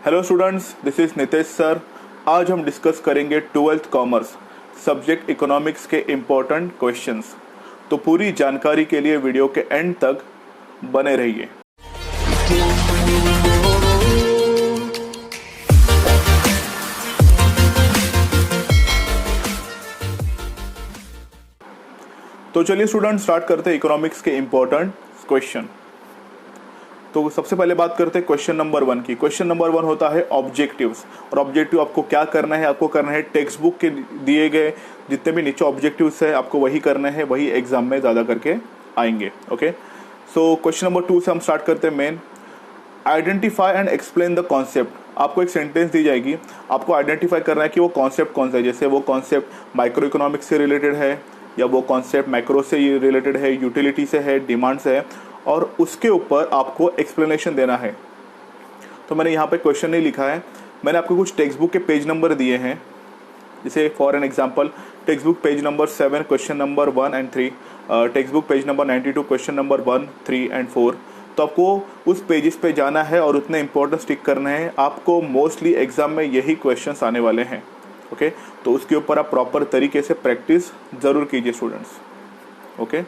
Hello students, this is Nitesh sir. आज हम discuss करेंगे 12th कॉमर्स सब्जेक्ट इकोनॉमिक्स के इम्पोर्टेंट क्वेश्चंस। तो पूरी जानकारी के लिए वीडियो के एंड तक बने रहिए। तो चलिए स्टूडेंट स्टार्ट करते हैं इकोनॉमिक्स के इम्पोर्टेंट क्वेश्चन। तो सबसे पहले बात करते हैं क्वेश्चन नंबर 1 की। क्वेश्चन नंबर 1 होता है ऑब्जेक्टिव्स। और ऑब्जेक्टिव आपको क्या करना है? आपको करना है टेक्स्ट बुक के दिए गए जितने भी नीचे ऑब्जेक्टिव्स है आपको वही करना है, वही एग्जाम में ज़्यादा करके आएंगे। ओके, सो क्वेश्चन नंबर 2 से हम स्टार्ट करते हैं। Main identify and explain the concept. आपको एक सेंटेंस दी जाएगी, आपको आइडेंटिफाई करना है कि वो कॉन्सेप्ट कौन सा है। जैसे वो कॉन्सेप्ट माइक्रो इकोनॉमिक्स से रिलेटेड है, या वो कॉन्सेप्ट मैक्रो से रिलेटेड है, यूटिलिटी से है, डिमांड से है, और उसके ऊपर आपको एक्सप्लेनेशन देना है। तो मैंने यहाँ पे क्वेश्चन नहीं लिखा है, मैंने आपको कुछ टेक्स्ट बुक के पेज नंबर दिए हैं। जैसे for an example text book page number 7 question number 1 and 3, text book page number 92 question number 1, 3 and 4। तो आपको उस पेजेस पे जाना है और उतने इंपॉर्टेंट टिक करना है। आपको मोस्टली एग्जाम में यही क्वेश्चंस आने वाले हैं। ओके, तो उसके ऊपर आप प्रॉपर तरीके से प्रैक्टिस ज़रूर कीजिए स्टूडेंट्स। ओके,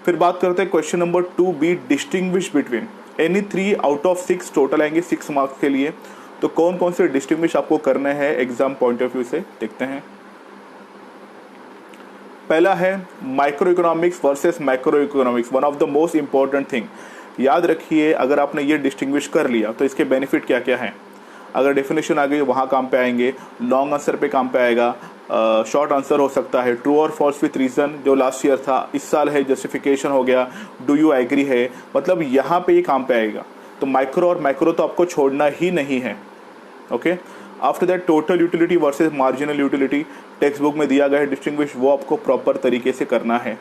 फिर बात करते हैं question number 2B, distinguish between any 3 out of 6। Total आएंगे 6 मार्क्स के लिए। तो कौन कौन से डिस्टिंग्विश आपको करने हैं एग्जाम पॉइंट ऑफ व्यू से, देखते हैं। पहला है micro economics versus macro economics, one of the most important thing. याद रखिए, अगर आपने ये डिस्टिंग्विश कर लिया तो इसके बेनिफिट क्या क्या हैं। अगर डेफिनेशन आ गई वहाँ काम पे आएंगे, लॉन्ग आंसर पे काम पे आएगा, शॉर्ट आंसर हो सकता है, ट्रू और फॉल्स विथ रीज़न जो लास्ट ईयर था, इस साल है जस्टिफिकेशन हो गया, डू यू एग्री है, मतलब यहाँ पे ये काम पे आएगा। तो माइक्रो और मैक्रो तो आपको छोड़ना ही नहीं है। Okay, after that total utility versus marginal utility, text book में दिया गया है डिस्टिंग्विश, वो आपको प्रॉपर तरीके से करना है।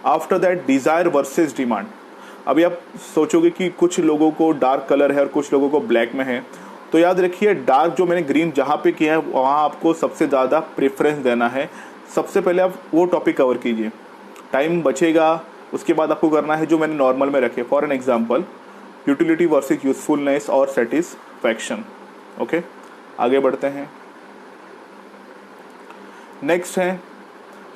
After that desire versus demand. अभी आप सोचोगे कि कुछ लोगों को डार्क कलर है और कुछ लोगों को ब्लैक में है, तो याद रखिए डार्क जो मैंने ग्रीन जहाँ पे किया है वहाँ आपको सबसे ज़्यादा प्रेफरेंस देना है। सबसे पहले आप वो टॉपिक कवर कीजिए, टाइम बचेगा। उसके बाद आपको करना है जो मैंने नॉर्मल में रखे, for an example utility versus usefulness और सेटिस्फैक्शन। ओके, आगे बढ़ते हैं। नेक्स्ट है,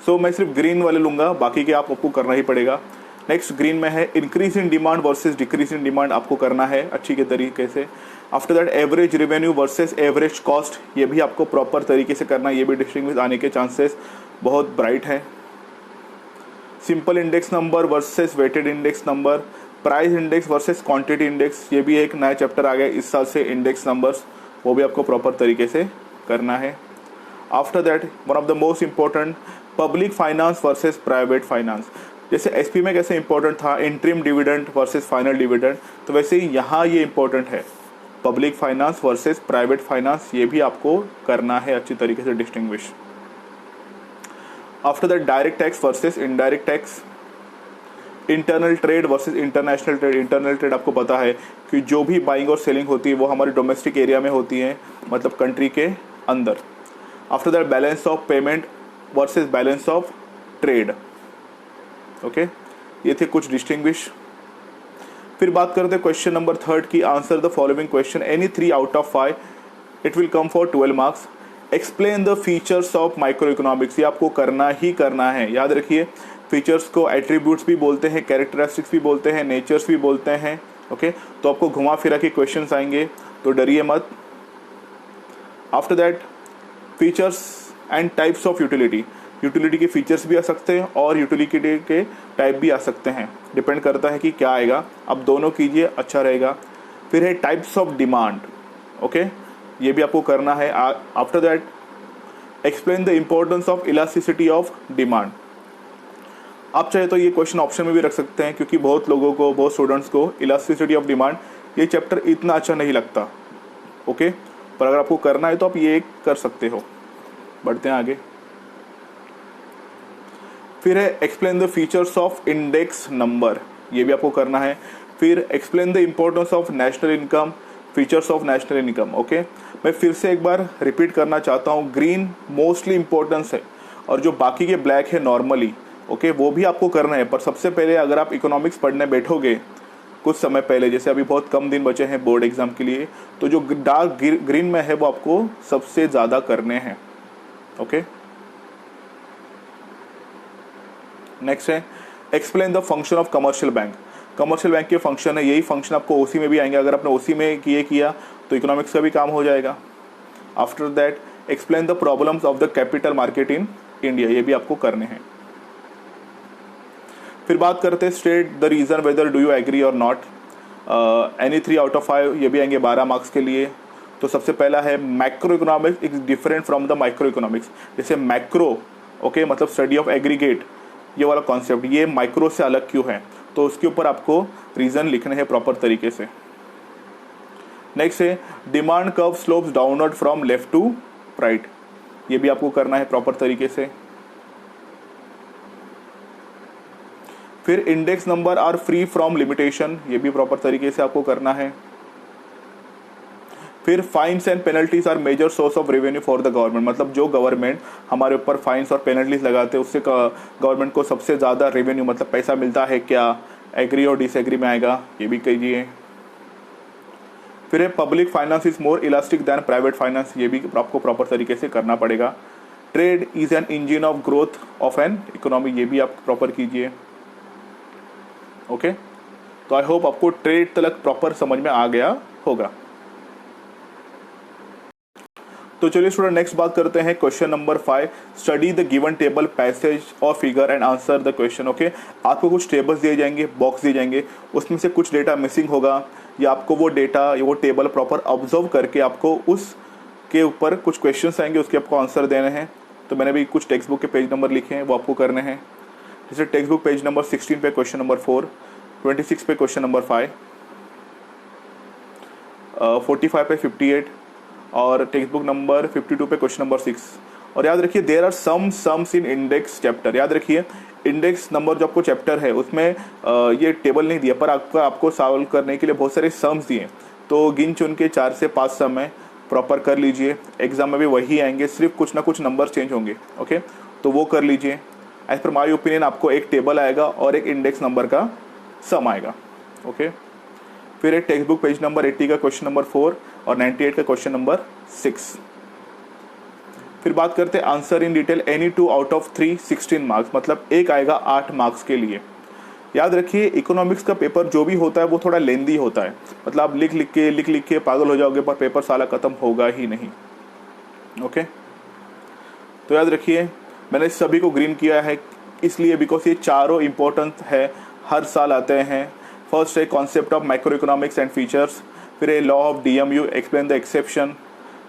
सो मैं सिर्फ ग्रीन वाले लूँगा, बाकी के आपको करना ही पड़ेगा। नेक्स्ट ग्रीन में है increase in demand versus decrease in demand, आपको करना है अच्छी के तरीके से। After that average revenue versus average cost, ये भी आपको प्रॉपर तरीके से करना है, ये भी डिस्टिंग्विश आने के चांसेस बहुत ब्राइट हैं। Simple index number versus weighted index number, price index versus quantity index, ये भी एक नया चैप्टर आ गया इस साल से, इंडेक्स नंबर्स, वो भी आपको प्रॉपर तरीके से करना है। After that one of the most important public finance versus private finance. जैसे एसपी में कैसे इंपॉर्टेंट था interim dividend versus final dividend, तो वैसे ही यहाँ ये इंपॉर्टेंट है, public finance versus private finance, ये भी आपको करना है अच्छी तरीके से distinguish. After that direct tax versus indirect tax, internal trade versus international trade. Internal trade आपको पता है कि जो भी बाइंग और सेलिंग होती है वो हमारे डोमेस्टिक एरिया में होती है, मतलब कंट्री के अंदर। After that balance of payment versus balance of trade. Okay, ये थे कुछ डिस्टिंग्विश। फिर बात करते हैं क्वेश्चन नंबर 3 की। Answer the following question any 3 out of 5, it will come for 12 marks. Explain the features of micro economics, ये आपको करना ही करना है। याद रखिए, फीचर्स को एट्रीब्यूट्स भी बोलते हैं, कैरेक्टरिस्टिक्स भी बोलते हैं, नेचर्स भी बोलते हैं। ओके, तो आपको घुमा फिरा के क्वेश्चंस आएंगे, तो डरिए मत। After that features and types of utility, utility के फीचर्स भी आ सकते हैं और यूटिलिटी के टाइप भी आ सकते हैं, डिपेंड करता है कि क्या आएगा। अब दोनों कीजिए, अच्छा रहेगा। फिर है टाइप्स ऑफ डिमांड। ओके, ये भी आपको करना है। After that explain the importance of elasticity of demand. आप चाहे तो ये क्वेश्चन ऑप्शन में भी रख सकते हैं, क्योंकि बहुत लोगों को, बहुत स्टूडेंट्स को इलास्टिसिटी ऑफ डिमांड ये चैप्टर इतना अच्छा नहीं लगता। ओके, पर अगर आपको करना है तो आप ये कर सकते हो। बढ़ते हैं आगे। फिर है explain the features of index number, ये भी आपको करना है। फिर explain the importance of national income, features of national income. Okay, मैं फिर से एक बार रिपीट करना चाहता हूँ, ग्रीन मोस्टली इम्पोर्टेंस है और जो बाकी के ब्लैक है नॉर्मली। ओके, वो भी आपको करना है, पर सबसे पहले अगर आप इकोनॉमिक्स पढ़ने बैठोगे कुछ समय पहले, जैसे अभी बहुत कम दिन बचे हैं बोर्ड एग्जाम के लिए, तो जो डार्क ग्रीन में है वो आपको सबसे ज़्यादा करने हैं। ओके, नेक्स्ट है explain the function of commercial bank. Commercial bank के फंक्शन है, यही फंक्शन आपको ओसी में भी आएंगे। अगर आपने ओसी में किया तो इकोनॉमिक्स का भी काम हो जाएगा। After that explain the problems of the capital market in India, ये भी आपको करने हैं। फिर बात करते हैं state the reason whether do you agree और नॉट, एनी 3 आउट ऑफ 5, ये भी आएंगे 12 मार्क्स के लिए। तो सबसे पहला है macro economics is different from the micro economics. जैसे मैक्रो ओके मतलब स्टडी ऑफ एग्रीगेट, ये वाला कॉन्सेप्ट, ये माइक्रो से अलग क्यों है, तो उसके ऊपर आपको रीजन लिखने हैं प्रॉपर तरीके से। नेक्स्ट है demand curve slopes downward from left to right, ये भी आपको करना है प्रॉपर तरीके से। फिर index number are free from limitation, ये भी प्रॉपर तरीके से आपको करना है। फिर fines and penalties are major source of revenue for the government, मतलब जो गवर्नमेंट हमारे ऊपर फाइन्स और पेनल्टीज लगाते हैं उससे गवर्नमेंट को सबसे ज़्यादा रेवेन्यू मतलब पैसा मिलता है क्या, एग्री और डिसएग्री में आएगा, ये भी कीजिए। फिर है public finance is more elastic than private finance, ये भी आपको प्रॉपर तरीके से करना पड़ेगा। Trade is an engine of growth of an economy, ये भी आप प्रॉपर कीजिए। ओके, तो आई होप आपको ट्रेड तक प्रॉपर समझ में आ गया होगा। तो चलिए स्टूडेंट नेक्स्ट बात करते हैं question number 5, study the given table passage और figure and answer the question. Okay, आपको कुछ टेबल्स दिए जाएंगे, बॉक्स दिए जाएंगे, उसमें से कुछ डेटा मिसिंग होगा, या आपको वो डेटा वो टेबल प्रॉपर ऑब्जर्व करके आपको उस के ऊपर कुछ क्वेश्चंस आएंगे, उसके आपको आंसर देने हैं। तो मैंने भी कुछ टेक्स्ट बुक के पेज नंबर लिखे हैं, वो आपको करने हैं। जैसे टेक्स्ट बुक पेज नंबर 16 पे क्वेश्चन नंबर 4, 26 पे क्वेश्चन नंबर 5, 45 पे 58 और टेक्स्ट बुक नंबर 52 पे क्वेश्चन नंबर 6। और याद रखिए there are sums in index chapter, याद रखिए इंडेक्स नंबर जो आपको चैप्टर है उसमें ये टेबल नहीं दिया, पर आपको सॉल्व करने के लिए बहुत सारे सम्स दिए, तो गिन चुन के 4 से 5 सम में प्रॉपर कर लीजिए। एग्जाम में भी वही आएंगे, सिर्फ कुछ ना कुछ नंबर चेंज होंगे। ओके, तो वो कर लीजिए। एज पर माई ओपिनियन आपको एक टेबल आएगा और एक इंडेक्स नंबर का सम आएगा। ओके, फिर एक टेक्स्ट बुक पेज नंबर 80 का क्वेश्चन नंबर 4 और 98 का क्वेश्चन नंबर 6। फिर बात करते हैं answer in detail any 2 out of 3 16 marks, मतलब एक आएगा 8 मार्क्स के लिए। याद रखिए इकोनॉमिक्स का पेपर जो भी होता है वो थोड़ा लेंदी होता है, मतलब आप लिख लिख के पागल हो जाओगे, पर पेपर साला खत्म होगा ही नहीं। ओके, तो याद रखिए मैंने सभी को ग्रीन किया है इसलिए बिकॉज ये चारों इंपॉर्टेंट है, हर साल आते हैं। फर्स्ट है concept of micro economics and features, फिर है law of DMU explain the exception,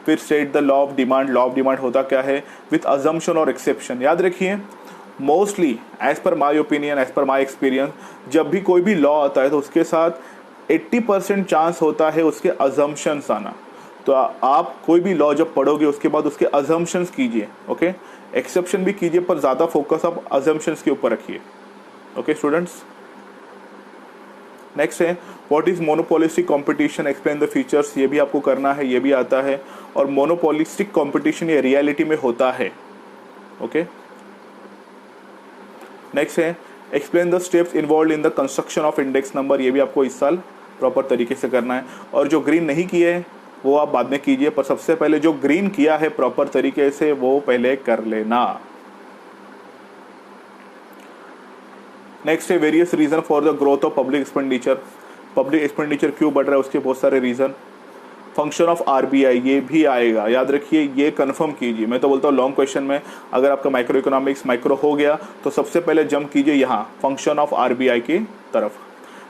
फिर state the law of demand. Law of demand होता क्या है विथ अजम्पशन और एक्सेप्शन। याद रखिए mostly as per my opinion, as per my experience, जब भी कोई भी लॉ आता है तो उसके साथ 80% चांस होता है उसके अजम्पशंस आना। तो आप कोई भी लॉ जब पढ़ोगे उसके बाद उसके अजम्पशंस कीजिए। ओके, एक्सेप्शन भी कीजिए पर ज़्यादा फोकस आप अजम्पशंस के ऊपर रखिए। ओके स्टूडेंट्स, नेक्स्ट है what is monopolistic competition explain the features, ये भी आपको करना है, ये भी आता है। और मोनोपोलिस्टिक कंपटीशन ये रियलिटी में होता है। ओके, नेक्स्ट है explain the steps involve in the construction of index number, ये भी आपको इस साल प्रॉपर तरीके से करना है। और जो ग्रीन नहीं किए हैं वो आप बाद में कीजिए, पर सबसे पहले जो ग्रीन किया है प्रॉपर तरीके से वो पहले कर लेना। नेक्स्ट है various reason for the growth of public expenditure, public expenditure क्यों बढ़ रहा है उसके बहुत सारे रीजन। फंक्शन ऑफ आरबीआई ये भी आएगा, याद रखिए ये कंफर्म कीजिए। मैं तो बोलता हूँ लॉन्ग क्वेश्चन में अगर आपका माइक्रो इकोनॉमिक्स माइक्रो हो गया तो सबसे पहले जंप कीजिए यहाँ फंक्शन ऑफ आरबीआई की तरफ।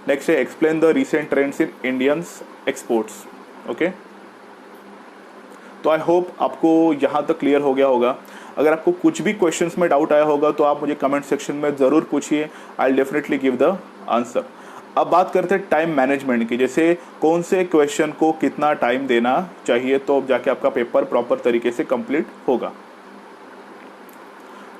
नेक्स्ट है explain the recent trends in Indians exports. Okay, तो आई होप आपको यहाँ तक क्लियर हो गया होगा। अगर आपको कुछ भी क्वेश्चंस में डाउट आया होगा तो आप मुझे कमेंट सेक्शन में ज़रूर पूछिए, I will definitely give the answer. अब बात करते हैं टाइम मैनेजमेंट की, जैसे कौन से क्वेश्चन को कितना टाइम देना चाहिए तो जाके आपका पेपर प्रॉपर तरीके से कंप्लीट होगा।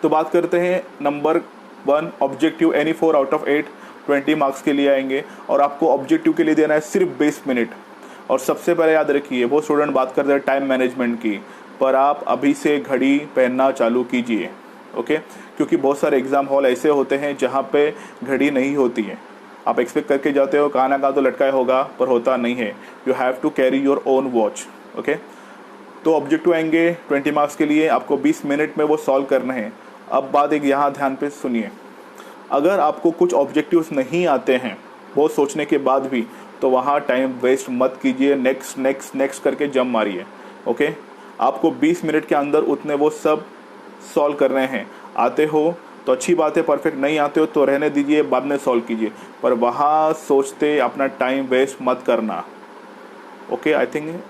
तो बात करते हैं number 1 objective any 4 out of 8 20 marks के लिए आएंगे और आपको ऑब्जेक्टिव के लिए देना है सिर्फ 20 मिनट। और सबसे पहले याद रखिए वो स्टूडेंट बात करते हैं टाइम मैनेजमेंट की, पर आप अभी से घड़ी पहनना चालू कीजिए। ओके, क्योंकि बहुत सारे एग्ज़ाम हॉल ऐसे होते हैं जहाँ पे घड़ी नहीं होती है। आप एक्सपेक्ट करके जाते हो कहाँ ना कहाँ तो लटकाया होगा, पर होता नहीं है। You have to carry your own watch. Okay, तो ऑब्जेक्टिव आएंगे 20 मार्क्स के लिए, आपको 20 मिनट में वो सॉल्व करना है। अब बात एक यहाँ ध्यान पे सुनिए, अगर आपको कुछ ऑब्जेक्टिव्स नहीं आते हैं बहुत सोचने के बाद भी, तो वहाँ टाइम वेस्ट मत कीजिए, नेक्स्ट नेक्स्ट नेक्स्ट करके जंप मारिए। ओके, आपको 20 मिनट के अंदर उतने वो सब सॉल्व करने हैं। आते हो तो अच्छी बात है, परफेक्ट नहीं आते हो तो रहने दीजिए, बाद में सॉल्व कीजिए, पर वहाँ सोचते अपना टाइम वेस्ट मत करना। ओके, आई थिंक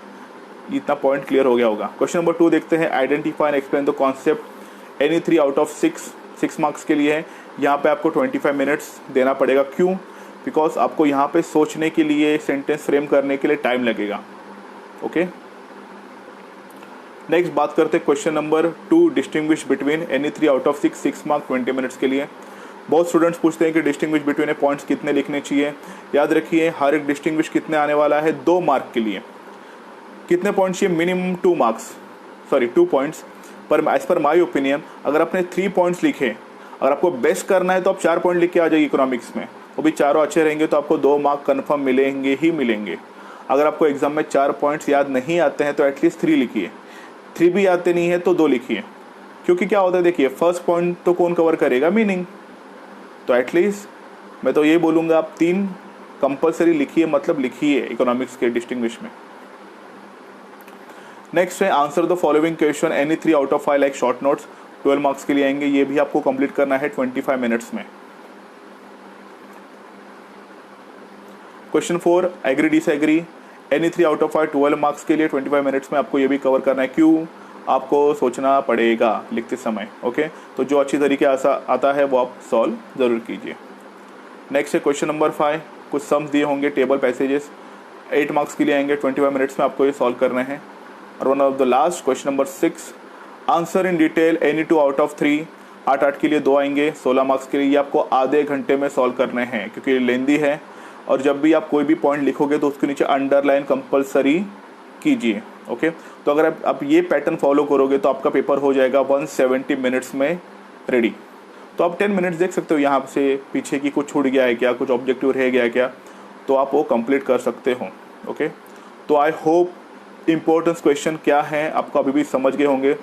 इतना पॉइंट क्लियर हो गया होगा। क्वेश्चन नंबर 2 देखते हैं, identify and explain the concept. Any 3 out of 6 marks के लिए है। यहाँ पे आपको 25 मिनट्स देना पड़ेगा। क्यों? बिकॉज आपको यहाँ पे सोचने के लिए, सेंटेंस फ्रेम करने के लिए टाइम लगेगा। ओके, नेक्स्ट बात करते हैं question number 2, distinguish between. Any 3 out of 6 mark 20 minutes के लिए। बहुत स्टूडेंट्स पूछते हैं कि डिस्टिंग्विश बिटवीन पॉइंट्स कितने लिखने चाहिए। याद रखिए, हर एक डिस्टिंग्विश कितने आने वाला है, 2 मार्क के लिए। कितने पॉइंट्स चाहिए? Minimum 2 points. पर एज पर माई ओपिनियन, अगर आपने 3 पॉइंट्स लिखे, अगर आपको बेस्ट करना है तो आप 4 पॉइंट लिख के आ जाइए इकोनॉमिक्स में, वो भी चारों अच्छे रहेंगे तो आपको 2 मार्क कन्फर्म मिलेंगे ही मिलेंगे। अगर आपको एग्जाम में 4 पॉइंट्स याद नहीं आते हैं तो एटलीस्ट 3 लिखिए, 3 भी आते नहीं है तो 2 लिखिए। क्योंकि क्या होता है, देखिए फर्स्ट पॉइंट तो कौन कवर करेगा? मीनिंग। तो एटलीस्ट मैं तो ये बोलूँगा आप 3 कंपलसरी लिखिए, मतलब लिखिए इकोनॉमिक्स के डिस्टिंग्विश में। नेक्स्ट है, answer the following question. Any 3 out of 5 like short notes. 12 marks के लिए आएंगे, ये भी आपको कंप्लीट करना है 25 मिनट्स में। Question 4, agree disagree. Any 3 out of 5 12 marks के लिए 25 मिनट्स में आपको ये भी कवर करना है। क्यों? आपको सोचना पड़ेगा लिखते समय। ओके, तो जो अच्छी तरीके आता है वो आप सॉल्व ज़रूर कीजिए। नेक्स्ट है क्वेश्चन नंबर 5, कुछ सम्स दिए होंगे, टेबल पैसेजेस। 8 मार्क्स के लिए आएंगे, 25 मिनट्स में आपको ये सॉल्व करने हैं। और one of the last question number 6, answer in detail. Any 2 out of 3। 8 के लिए 2 आएंगे, 16 मार्क्स के लिए। ये आपको आधे घंटे में सॉल्व करने हैं क्योंकि ये लेंदी है। और जब भी आप कोई भी पॉइंट लिखोगे तो उसके नीचे अंडरलाइन कंपलसरी कीजिए। ओके, तो अगर आप ये पैटर्न फॉलो करोगे तो आपका पेपर हो जाएगा 170 मिनट्स में रेडी। तो आप 10 मिनट्स देख सकते हो यहाँ से पीछे की कुछ छूट गया है क्या, कुछ ऑब्जेक्टिव रह गया है क्या, तो आप वो कंप्लीट कर सकते हो। ओके, तो आई होप इम्पोर्टेंस क्वेश्चन क्या है आपको अभी भी समझ गए होंगे।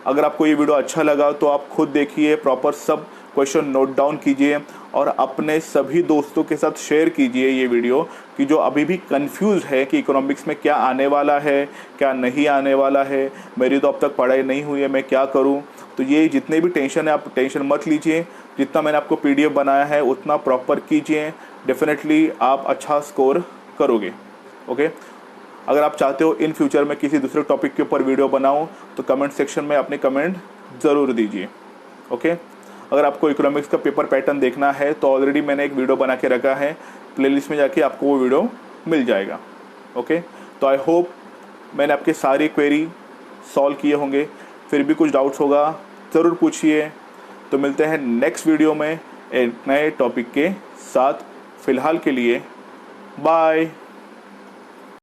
अगर आपको ये वीडियो अच्छा लगा तो आप खुद देखिए, प्रॉपर सब क्वेश्चन नोट डाउन कीजिए और अपने सभी दोस्तों के साथ शेयर कीजिए ये वीडियो, कि जो अभी भी कंफ्यूज है कि इकोनॉमिक्स में क्या आने वाला है, क्या नहीं आने वाला है, मेरी तो अब तक पढ़ाई नहीं हुई है, मैं क्या करूं। तो ये जितने भी टेंशन है, आप टेंशन मत लीजिए। जितना मैंने आपको PDF बनाया है उतना प्रॉपर कीजिए, डेफिनेटली आप अच्छा स्कोर करोगे। ओके, अगर आप चाहते हो इन फ्यूचर में किसी दूसरे टॉपिक के ऊपर वीडियो बनाऊं तो कमेंट सेक्शन में अपने कमेंट ज़रूर दीजिए। ओके, अगर आपको इकोनॉमिक्स का पेपर पैटर्न देखना है तो ऑलरेडी मैंने एक वीडियो बना के रखा है, प्लेलिस्ट में जाके आपको वो वीडियो मिल जाएगा। ओके, तो आई होप मैंने आपके सारी क्वेरी सॉल्व किए होंगे। फिर भी कुछ डाउट्स होगा ज़रूर पूछिए। तो मिलते हैं नेक्स्ट वीडियो में एक नए टॉपिक के साथ। फ़िलहाल के लिए बाय।